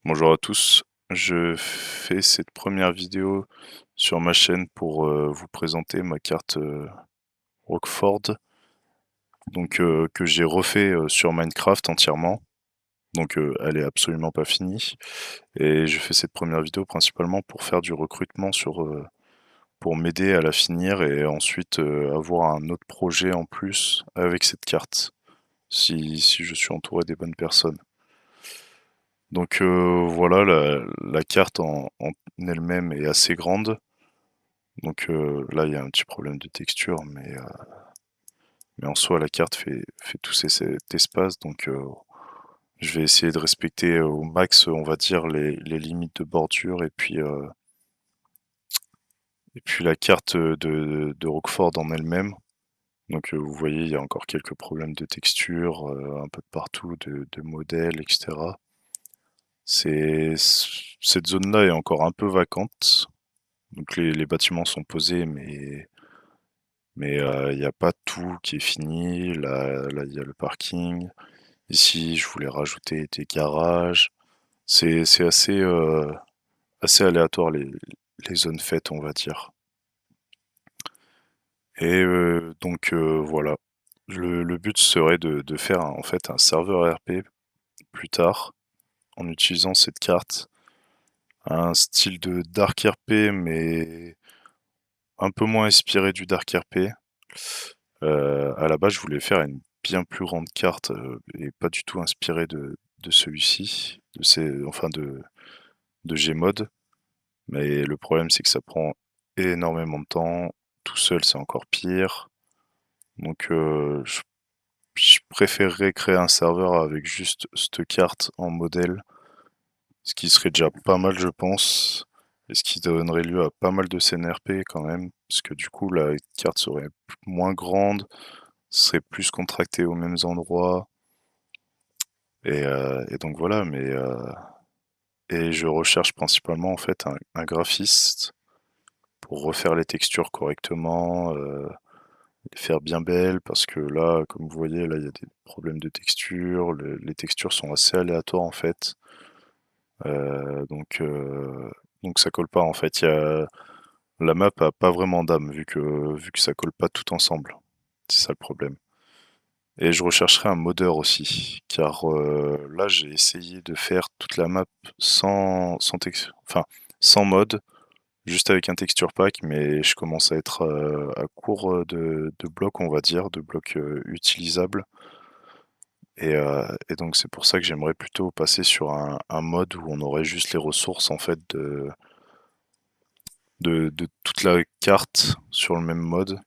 Bonjour à tous, je fais cette première vidéo sur ma chaîne pour vous présenter ma carte Rockford, donc que j'ai refait sur Minecraft entièrement, donc elle est absolument pas finie. Et je fais cette première vidéo principalement pour faire du recrutement pour m'aider à la finir et ensuite avoir un autre projet en plus avec cette carte, si je suis entouré des bonnes personnes. Donc voilà, la carte en elle-même est assez grande. Donc là, il y a un petit problème de texture, mais en soi, la carte fait tout cet espace. Donc je vais essayer de respecter au max, on va dire, les limites de bordure. Et puis la carte de Roquefort en elle-même. Donc vous voyez, il y a encore quelques problèmes de texture, un peu de partout, de modèles, etc. C'est, cette zone-là est encore un peu vacante. Donc les bâtiments sont posés, mais il n'y a pas tout qui est fini. Là, il y a le parking. Ici, je voulais rajouter des garages. C'est assez aléatoire les zones faites, on va dire. Et donc voilà. Le but serait de faire en fait un serveur RP plus tard en utilisant cette carte. Un style de Dark RP, mais un peu moins inspiré du Dark RP. À la base, je voulais faire une bien plus grande carte, et pas du tout inspirée de celui-ci, enfin de Gmod. Mais le problème, c'est que ça prend énormément de temps. Tout seul, c'est encore pire. Donc je préférerais créer un serveur avec juste cette carte en modèle, ce qui serait déjà pas mal, je pense, et ce qui donnerait lieu à pas mal de scènes RP quand même, parce que du coup, la carte serait moins grande, serait plus contractée aux mêmes endroits. Et donc voilà, et je recherche principalement en fait un graphiste pour refaire les textures correctement, les faire bien belles, parce que là, comme vous voyez, là il y a des problèmes de texture, les textures sont assez aléatoires en fait. Donc ça colle pas en fait. La map a pas vraiment d'âme vu que ça colle pas tout ensemble. C'est ça le problème. Et je rechercherai un modeur aussi, car là j'ai essayé de faire toute la map enfin, sans mode, juste avec un texture pack, mais je commence à être à court de blocs, on va dire, de blocs utilisables. Et donc c'est pour ça que j'aimerais plutôt passer sur un mode où on aurait juste les ressources en fait de toute la carte sur le même mode.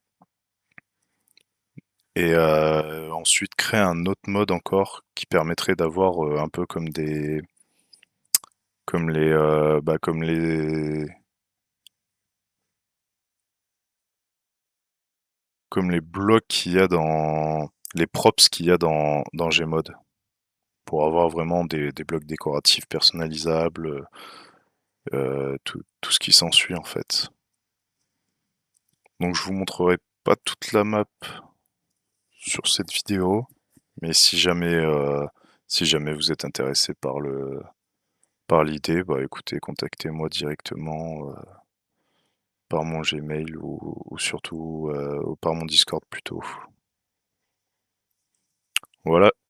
Et ensuite créer un autre mode encore qui permettrait d'avoir un peu comme les blocs qu'il y a les props qu'il y a dans Gmod, pour avoir vraiment des blocs décoratifs personnalisables, tout ce qui s'ensuit en fait. Donc je vous montrerai pas toute la map sur cette vidéo, mais si jamais vous êtes intéressé par l'idée, bah écoutez, contactez-moi directement par mon Gmail ou surtout ou par mon Discord plutôt. Voilà.